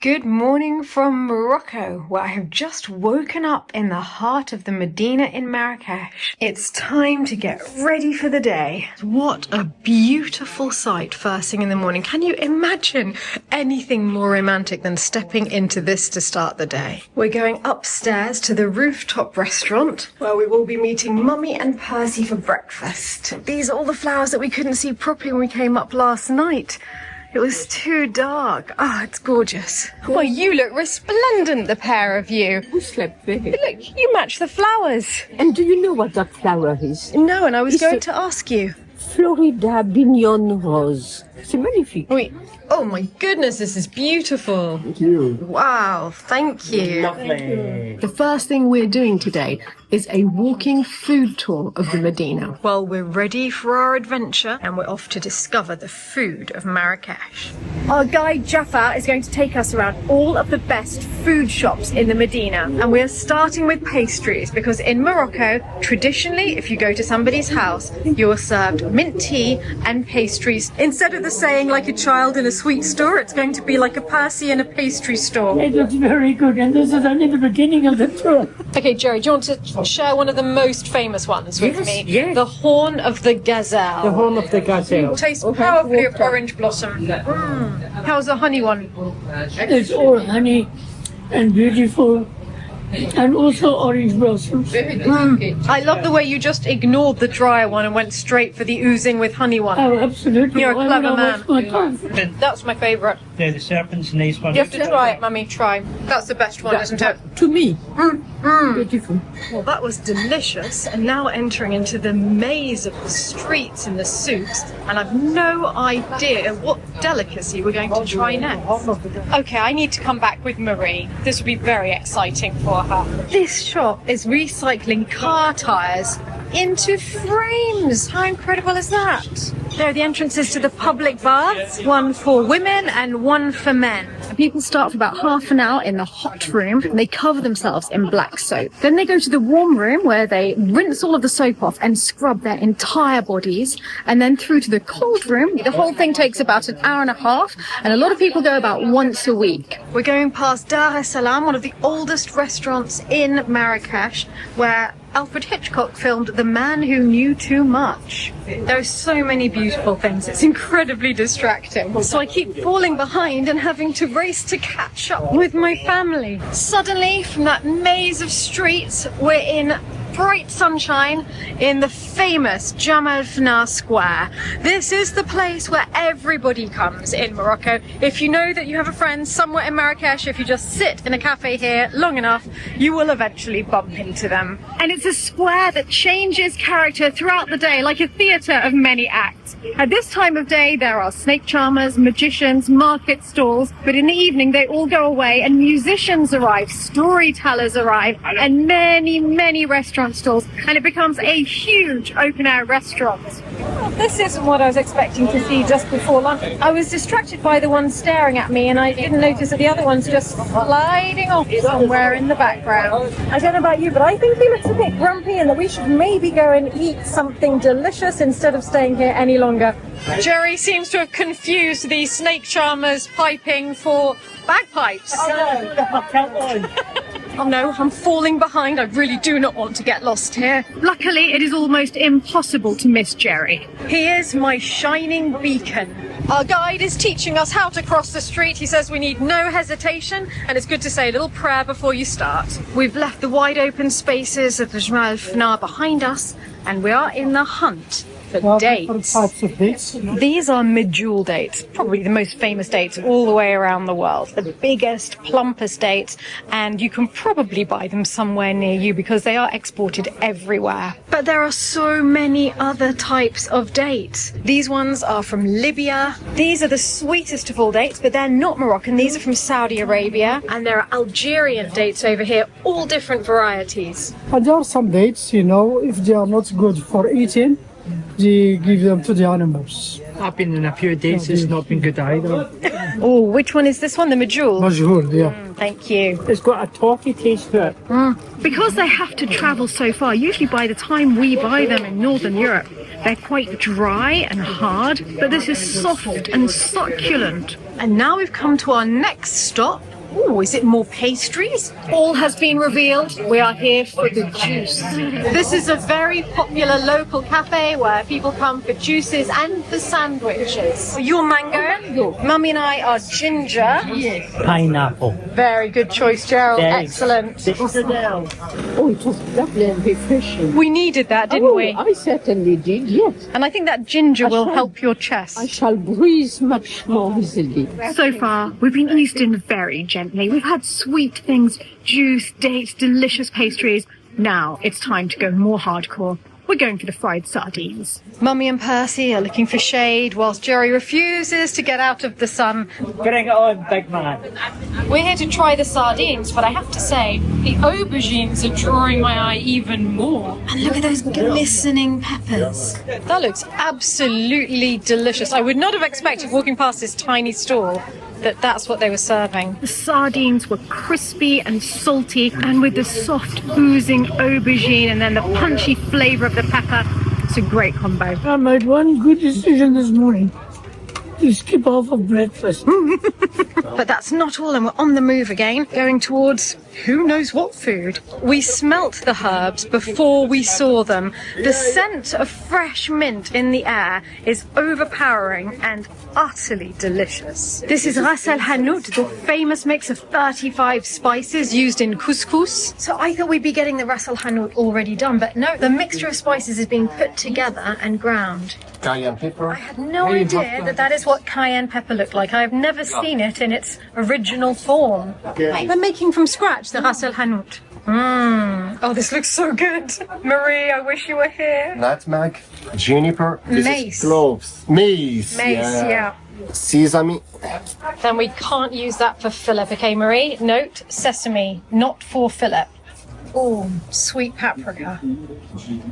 Good morning from Morocco, where I have just woken up in the heart of the Medina in Marrakesh. It's time to get ready for the day. What a beautiful sight first thing in the morning. Can you imagine anything more romantic than stepping into this to start the day? We're going upstairs to the Rooftop restaurant, where we will be meeting Mummy and Percy for breakfast. These are all the flowers that we couldn't see properly when we came up last night. It was too dark. Oh, it's gorgeous. Well, you look resplendent, the pair of you. Who slept there? Look, you match the flowers. And do you know what that flower is? No, and I was It's going to ask you. Florida Bignon Rose. C'est magnifique. Wait. Oh my goodness, this is beautiful. Thank you. Wow, thank you. Lovely. The first thing we're doing today is a walking food tour of the Medina. Well, we're ready for our adventure and we're off to discover the food of Marrakesh. Our guide Jaffa is going to take us around all of the best food shops in the Medina. And we're starting with pastries because in Morocco, traditionally, if you go to somebody's house, you're served mint tea and pastries. Instead of the saying like a child in a sweet store, it's going to be like a Percy in a pastry store. It looks very good, and this is only the beginning of the tour. Okay, Jerry, do you want to share one of the most famous ones with me? Yes. The horn of the gazelle. The horn of the gazelle. Tastes powerfully of orange blossom. How's the honey one? It's all honey and beautiful, and also orange blossoms. I love the way you just ignored the drier one and went straight for the oozing with honey one. Oh, absolutely. You're a Why clever would I man. waste my time? That's my favourite. Yeah, the serpent's a nice one. You have to try it, Mummy, try. That's the best one, isn't it? To me, beautiful. Well, that was delicious. And now we're entering into the maze of the streets and the souks, and I've no idea what delicacy we're going to try next. Okay, I need to come back with Marie. This will be very exciting for her. This shop is recycling car tyres into frames. How incredible is that? There are the entrances to the public baths, one for women and one for men. People start for about half an hour in the hot room and they cover themselves in black soap. Then they go to the warm room where they rinse all of the soap off and scrub their entire bodies. And then through to the cold room. The whole thing takes about an hour and a half, and a lot of people go about once a week. We're going past Dar es Salaam, one of the oldest restaurants in Marrakesh, where Alfred Hitchcock filmed The Man Who Knew Too Much. There are so many beautiful things, it's incredibly distracting. So I keep falling behind and having to race to catch up with my family. Suddenly, from that maze of streets, we're in bright sunshine in the famous Jemaa el-Fnaa square. This is the place where everybody comes in Morocco. If you know that you have a friend somewhere in Marrakesh, if you just sit in a cafe here long enough, you will eventually bump into them. And it's a square that changes character throughout the day, like a theatre of many acts. At this time of day, there are snake charmers, magicians, market stalls, but in the evening they all go away and musicians arrive, storytellers arrive, and many, many restaurant stalls, and it becomes a huge open-air restaurant. This isn't what I was expecting to see just before lunch. I was distracted by the one staring at me and I didn't notice that the other one's just sliding off somewhere in the background. I don't know about you, but I think he looks a bit grumpy and that we should maybe go and eat something delicious instead of staying here any longer. Jerry seems to have confused the snake charmers piping for bagpipes. Oh no, I'm falling behind. I really do not want to get lost here. Luckily, it is almost impossible to miss Jerry. He is my shining beacon. Our guide is teaching us how to cross the street. He says we need no hesitation, and it's good to say a little prayer before you start. We've left the wide open spaces of the Jemaa el-Fnaa behind us, and we are in the hunt for dates. Types of dates. These are medjool dates, probably the most famous dates all the way around the world. The biggest, plumpest dates, and you can probably buy them somewhere near you because they are exported everywhere. But there are so many other types of dates. These ones are from Libya. These are the sweetest of all dates, but they're not Moroccan. These are from Saudi Arabia. And there are Algerian dates over here, all different varieties. But there are some dates, if they are not good for eating, they give them to the animals. I've been in a few dates, it's not been good either. Oh, which one is this one? The medjool? Majhool, yeah. Thank you. It's got a toffee taste to it. Because they have to travel so far, usually by the time we buy them in Northern Europe, they're quite dry and hard, but this is soft and succulent. And now we've come to our next stop, Oh, is it more pastries? All has been revealed. We are here for the juice. This is a very popular local cafe where people come for juices and for sandwiches. Your mango. Mummy and I are ginger. Pineapple. Very good choice, Gerald. Excellent. Citadel. Oh, it was lovely and refreshing. We needed that, didn't we? I certainly did, yes. And I think that ginger will shall- help your chest. I shall breathe much more easily. So far, we've been eased in very gently. We've had sweet things, juice, dates, delicious pastries. Now it's time to go more hardcore. We're going for the fried sardines. Mummy and Percy are looking for shade whilst Jerry refuses to get out of the sun. Bring it on, big man. We're here to try the sardines, but I have to say, the aubergines are drawing my eye even more. And look at those glistening peppers. That looks absolutely delicious. I would not have expected walking past this tiny stall that that's what they were serving. The sardines were crispy and salty, and with the soft oozing aubergine and then the punchy flavour of the pepper, it's a great combo. I made one good decision this morning. To skip off of breakfast. But that's not all, and we're on the move again, going towards who knows what food. We smelt the herbs before we saw them. The scent of fresh mint in the air is overpowering and utterly delicious. This is ras el-Hanout, the famous mix of 35 spices used in couscous. So I thought we'd be getting the ras el-Hanout already done, but no, the mixture of spices is being put together and ground. Cayenne pepper. I had no idea that that is what cayenne pepper looked like. I've never seen it in its original form. We're making from scratch the ras el-Hanout. Oh, this looks so good. Marie, I wish you were here. Nutmeg, juniper, this Mace. is cloves, mace, Yeah. sesame. Then we can't use that for Philip, okay, Marie? Note, sesame, not for Philip. Oh, sweet paprika.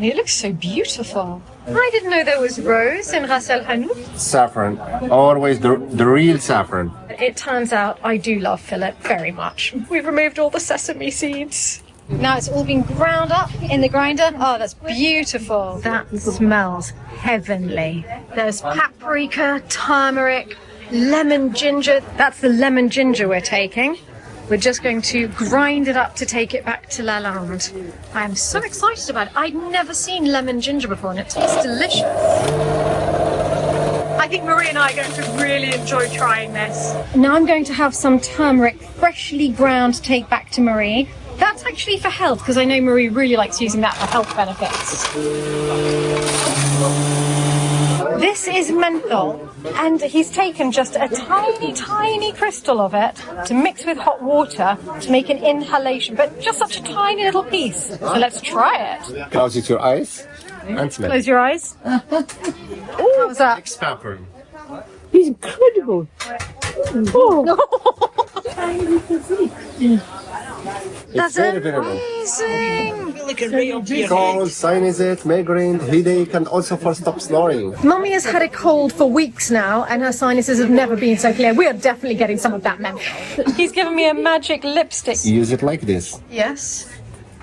It looks so beautiful. I didn't know there was rose in ras el-Hanout. Saffron, always the real saffron. It turns out I do love Philip very much. We've removed all the sesame seeds. Now it's all been ground up in the grinder. Oh, that's beautiful. That smells heavenly. There's paprika, turmeric, lemon ginger. That's the lemon ginger we're taking. We're just going to grind it up to take it back to Lalande. I am so excited about it. I'd never seen lemon ginger before and it tastes delicious. I think Marie and I are going to really enjoy trying this. Now I'm going to have some turmeric freshly ground to take back to Marie. That's actually for health because I know Marie really likes using that for health benefits. This is menthol, and he's taken just a tiny, tiny crystal of it to mix with hot water to make an inhalation, but just such a tiny little piece. So let's try it. Close your eyes and smell. Close your eyes. How was that? Mixed pepper. Incredible. That's very, very amazing. Cold, sinusite, migraine, headache, and also for stop snoring. Mummy has had a cold for weeks now, and her sinuses have never been so clear. We are definitely getting some of that menthol. He's given me a magic lipstick. Use it like this. Yes.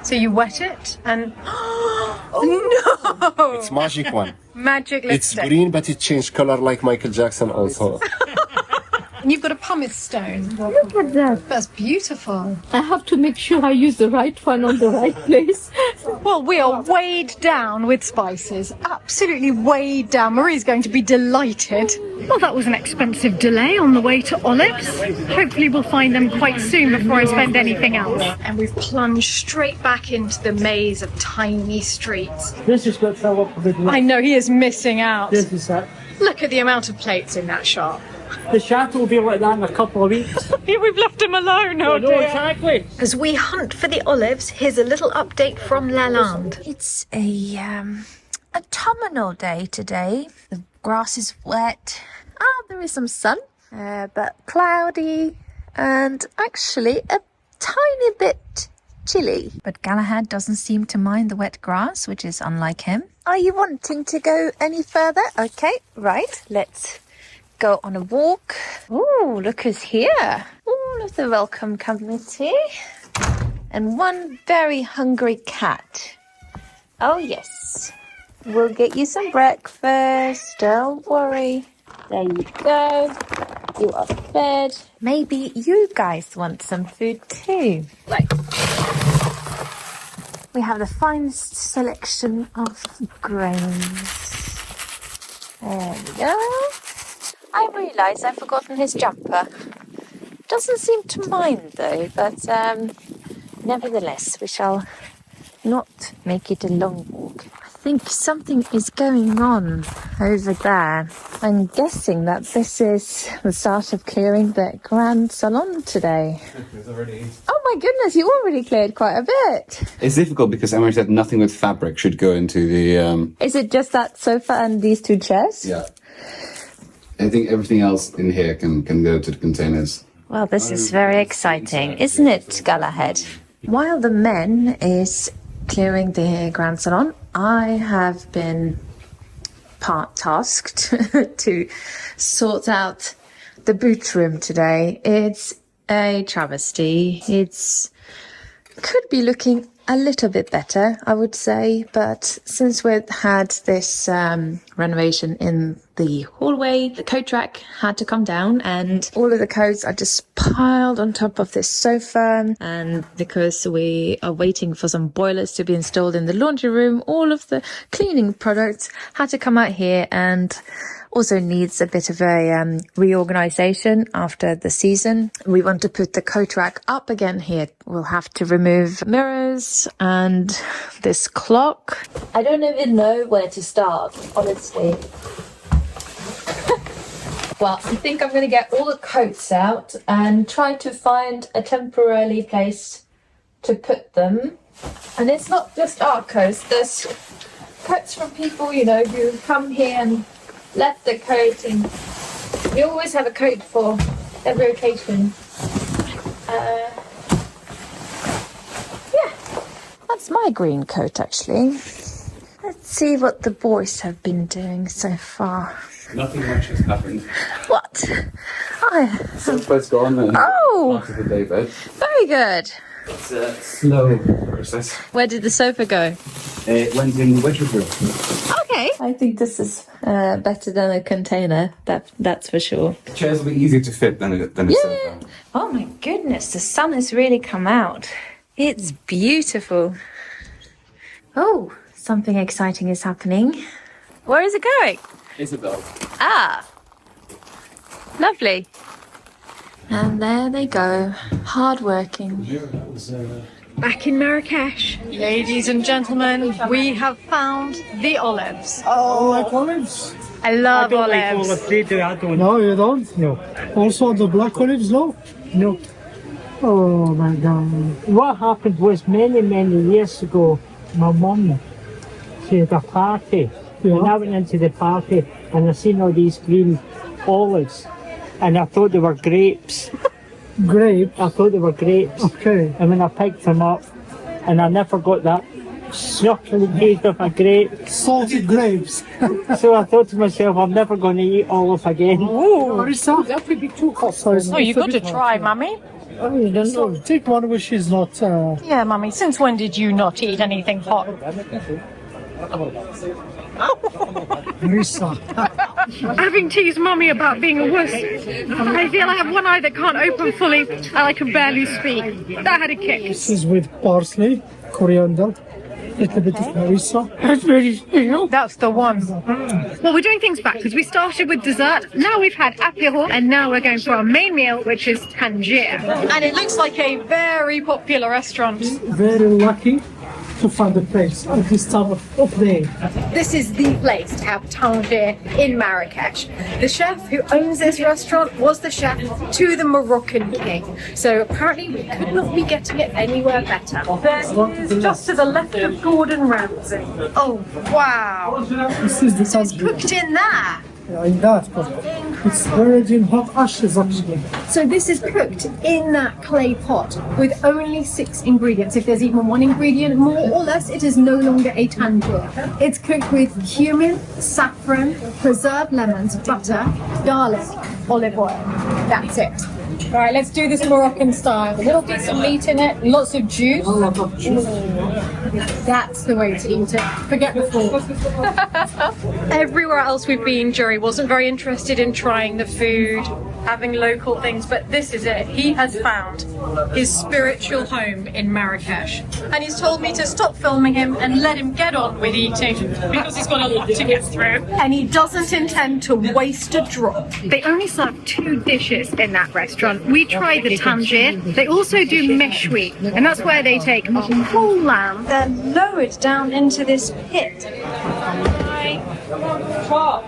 So you wet it and... Oh, no! It's magic one. Magic It's lipstick. green, but it changed color like Michael Jackson also. And you've got a pumice stone. Look at that. That's beautiful. I have to make sure I use the right one on the right place. Well, we are weighed down with spices. Absolutely weighed down. Marie's going to be delighted. Well, that was an expensive delay on the way to olives. Hopefully we'll find them quite soon before I spend anything else. And we've plunged straight back into the maze of tiny streets. This has got filled up with I know he is missing out. This is it. Look at the amount of plates in that shop. The chateau will be like that in a couple of weeks. We've left him alone, oh No, exactly. As we hunt for the olives, here's a little update from Lalande. It's a autumnal day today. The grass is wet. There is some sun, but cloudy and actually a tiny bit chilly. But Galahad doesn't seem to mind the wet grass, which is unlike him. Are you wanting to go any further? Okay, right. Let's go on a walk. Ooh, look who's here. All of the welcome committee. And one very hungry cat. Oh, yes. We'll get you some breakfast. Don't worry. There you go. You are fed. Maybe you guys want some food too. Right. We have the finest selection of grains. There we go. I realise I've forgotten his jumper. Doesn't seem to mind though, but nevertheless, we shall not make it a long walk. I think something is going on over there. I'm guessing that this is the start of clearing the Grand Salon today. Oh my goodness, you already cleared quite a bit. It's difficult because Emma said nothing with fabric should go into the... Is it just that sofa and these two chairs? Yeah. I think everything else in here can go to the containers. Well, this is very exciting, isn't it, Galahad? While the men is clearing the Grand Salon, I have been tasked to sort out the boot room today. It's a travesty. It's could be looking a little bit better, I would say, but since we've had this renovation in the hallway, the coat rack had to come down and all of the coats are just piled on top of this sofa, and because we are waiting for some boilers to be installed in the laundry room, all of the cleaning products had to come out here, and also needs a bit of a reorganization after the season. We want to put the coat rack up again here. We'll have to remove mirrors and this clock. I don't even know where to start, honestly. Well, I think I'm going to get all the coats out and try to find a temporary place to put them. And it's not just our coats. There's coats from people, you know, who come here and left the coat, and we always have a coat for every occasion. Yeah, that's my green coat actually. Let's see what the boys have been doing so far. Nothing much has happened. What? Sofa's gone and part of the day bed. Very good. It's a slow process. Where did the sofa go? It went in the washing room. Okay. I think this is better than a container, that's for sure. The chairs will be easier to fit than a sofa. Oh my goodness, the sun has really come out. It's beautiful. Oh, something exciting is happening. Where is it going? Isabel. Ah, lovely. And there they go, hard-working. Back in Marrakesh, ladies and gentlemen, we have found the olives. Oh, like olives? I love I don't like olives. olives. They do. I don't. No, you don't? No. Also the black olives, no? No. Oh my God. What happened was many years ago, my mum, she had a party. Yeah. And I went into the party and I seen all these green olives. And I thought they were grapes. Grape? I thought they were grapes. Okay. And when I picked them up, and I never got that succulent taste of a grape. Salted grapes. So I thought to myself, I'm never going to eat olive again. Marissa? That would be too costly. Oh, you got to try, Mummy. Oh, you don't know. Take one which is not... Yeah, Mummy, since when did you not eat anything hot? Marissa. Having teased Mummy about being a wuss, I feel I have one eye that can't open fully and I can barely speak. That had a kick. This is with parsley, coriander, little bit of harissa. That's the one. Well, we're doing things backwards. We started with dessert, now we've had apéro, and now we're going for our main meal, which is tangier. And it looks like a very popular restaurant. Very lucky to find a place at this time of day. This is the place to have tangier in Marrakesh. The chef who owns this restaurant was the chef to the Moroccan king. So apparently we could not be getting it anywhere better. There is just to the left of Gordon Ramsay. Oh, wow. This is the So it's cooked in there. in that, but it's buried in hot ashes actually. So this is cooked in that clay pot with only 6 ingredients. If there's even one ingredient more or less, it is no longer a tangier. It's cooked with cumin, saffron, preserved lemons, butter, garlic, olive oil. That's it. All right, let's do this Moroccan style. A little decent meat in it, lots of juice. That's the way to eat it. Forget the fork. Everywhere else we've been, Jerry wasn't very interested in trying the food. having local things, but this is it. He has found his spiritual home in Marrakesh. And he's told me to stop filming him and let him get on with eating because he's got a lot to get through. And he doesn't intend to waste a drop. They only serve 2 dishes in that restaurant. We tried the tangier. They also do meshwi, and that's where they take a whole lamb. They're lowered down into this pit.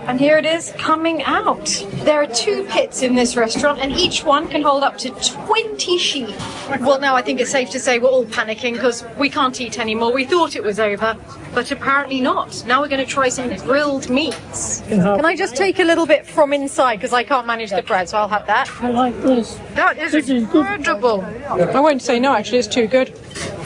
And here it is coming out. There are 2 pits in this restaurant and each one can hold up to 20 sheep. Well, now I think it's safe to say we're all panicking because we can't eat anymore. We thought it was over, but apparently not. Now we're going to try some grilled meats. Can I just take a little bit from inside because I can't manage the bread, so I'll have that. I like this. That is incredible. I won't say no, actually, it's too good.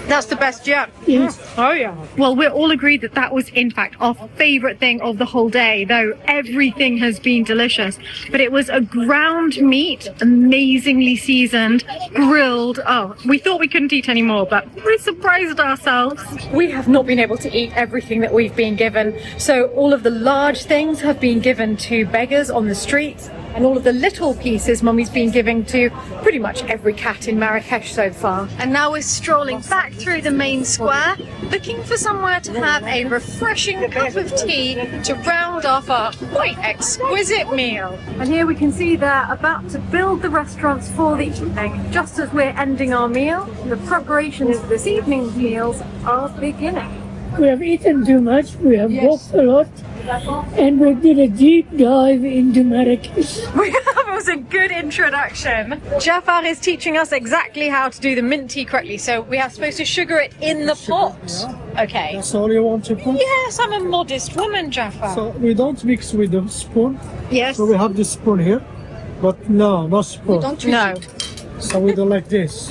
That's the best yet. Yes. Oh, yeah. Well, we're all agreed that that was, in fact, our favourite thing of the whole day, though everything has been delicious. But it was a ground meat, amazingly seasoned, grilled. Oh, we thought we couldn't eat any more, but we surprised ourselves. We have not been able to eat everything that we've been given. So all of the large things have been given to beggars on the streets. And all of the little pieces Mummy's been giving to pretty much every cat in Marrakesh so far. And now we're strolling back through the main square, looking for somewhere to have a refreshing cup of tea to round off our quite exquisite meal. And here we can see they're about to build the restaurants for the evening. Just as we're ending our meal, the preparations for this evening's meals are beginning. We have eaten too much, we have walked a lot, and we did a deep dive into Marrakesh. That was a good introduction. Jafar is teaching us exactly how to do the mint tea correctly. So we are supposed to sugar it in the pot. Okay. That's all you want to put? Yes, I'm a modest woman, Jafar. So we don't mix with the spoon. Yes. So we have this spoon here, but no spoon. No. So we do like this.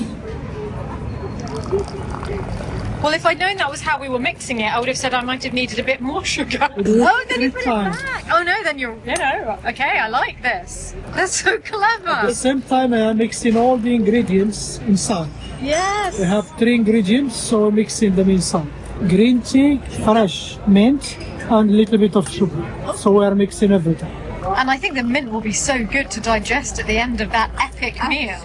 Well, if I'd known that was how we were mixing it, I would have said I might have needed a bit more sugar. Oh, then you put it back. Oh no, then you're, okay, I like this. That's so At the clever. same time, I am mixing all the ingredients inside. Yes. We have 3 ingredients, so we're mixing them inside. Green tea, fresh mint, and a little bit of sugar. So we are mixing everything. And I think the mint will be so good to digest at the end of that epic meal.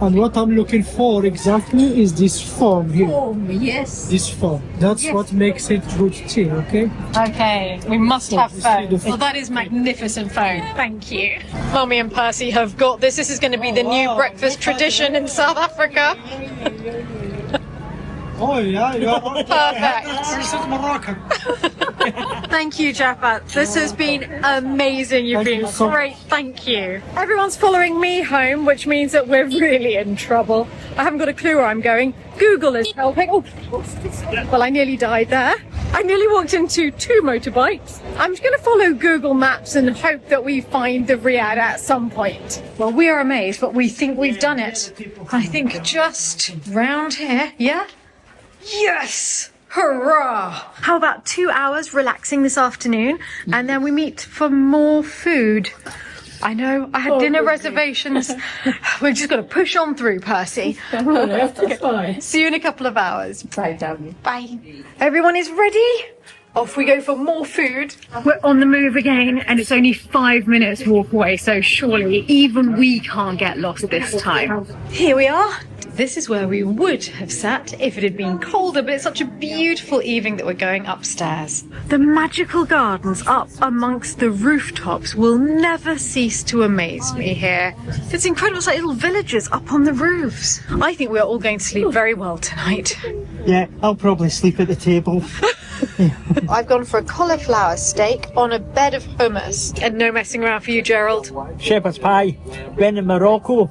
And what I'm looking for exactly is this foam here. Yes. This foam. That's what makes it good tea, okay? Okay, we must have foam. the foam. Well, that is magnificent foam. Thank you. Mummy and Percy have got this. This is going to be the new breakfast tradition in South Africa. Oh yeah, you are Perfect. 100% Moroccan. Thank you, Jaffa. This has been amazing. You've Thank been you so great. Thank you. Everyone's following me home, which means that we're really in trouble. I haven't got a clue where I'm going. Google is helping. Oh, well, I nearly died there. I nearly walked into 2 motorbikes. I'm going to follow Google Maps and hope that we find the Riad at some point. Well, we are amazed, but we think we've done it. I think just round here. Yeah? Yes! Hurrah! How about 2 hours relaxing this afternoon and then we meet for more food? I know, I had dinner reservations. We've just got to push on through, Percy. See you in a couple of hours. Bye. Everyone is ready? Off we go for more food. We're on the move again, and it's only 5 minutes walk away, so surely even we can't get lost this time. Here we are. This is where we would have sat if it had been colder, but it's such a beautiful evening that we're going upstairs. The magical gardens up amongst the rooftops will never cease to amaze me here. It's incredible, it's like little villages up on the roofs. I think we're all going to sleep very well tonight. Yeah, I'll probably sleep at the table. I've gone for a cauliflower steak on a bed of hummus. And no messing around for you, Gerald. Shepherd's pie, when in Morocco.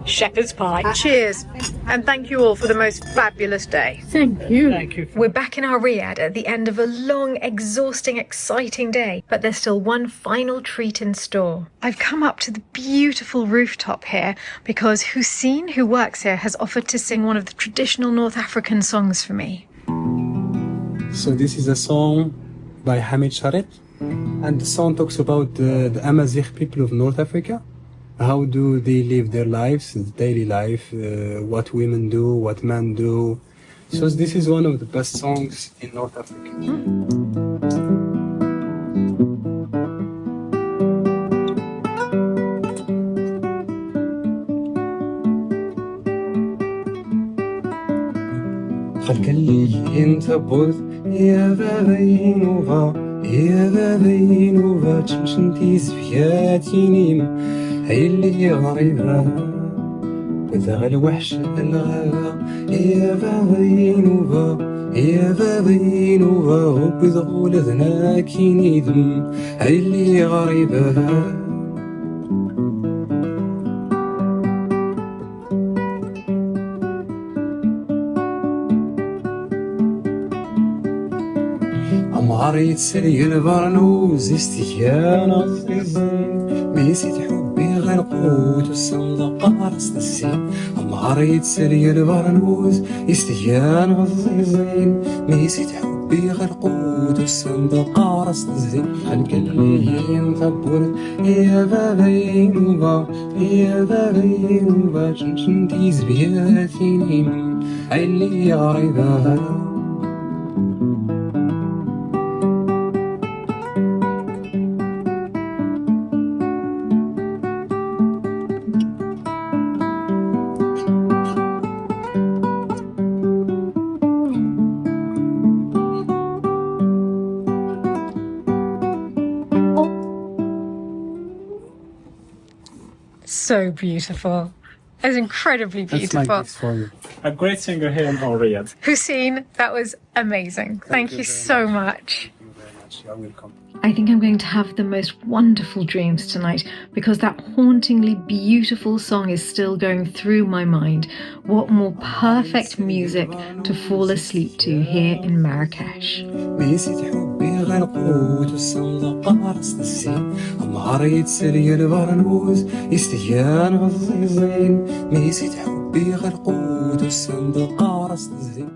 Shepherd's pie. Cheers. And thank you all for the most fabulous day. Thank you. Thank you. We're back in our Riad at the end of a long, exhausting, exciting day, but there's still one final treat in store. I've come up to the beautiful rooftop here because ELHoussiane, who works here, has offered to sing one of the traditional North African songs for me. So this is a song by Hamid Sharet, and the song talks about the Amazigh people of North Africa. How do they live their lives, daily life, what women do, what men do. So this is one of the best songs in North Africa. خلق اللي انت بود يا بابينوفا يا بابينوفا تمشنتي زفياتي نيم هاي اللي غريبة وذا الوحش الغابة يا بابينوفا يا بابينوفا وبذغول ذناك ندم هاي اللي غريبة عمري تسري البرنوز استيانا الزين ميسيت حبي غير قوت والصندوق راس الزين عمري تسري البرنوز استيانا الزين ميسيت حبي غير قوت والصندوق راس الزين خلق اللي نثبر يا بابينوبا يا بابينوبا تمشنتي زبياتي نيم هاي اللي غريبة So beautiful. It's incredibly beautiful. That's my for you. A great singer here in Riyadh. Hussein, that was amazing. Thank you so much. Thank you very much. You're welcome. I think I'm going to have the most wonderful dreams tonight because that hauntingly beautiful song is still going through my mind. What more perfect music to fall asleep to here in Marrakesh. ميسيت حبي غير قوت والصندوق راس الزين عمري تسري البرنوز استيان غزيزين ميسيت حبي غير قوت والصندوق راس الزين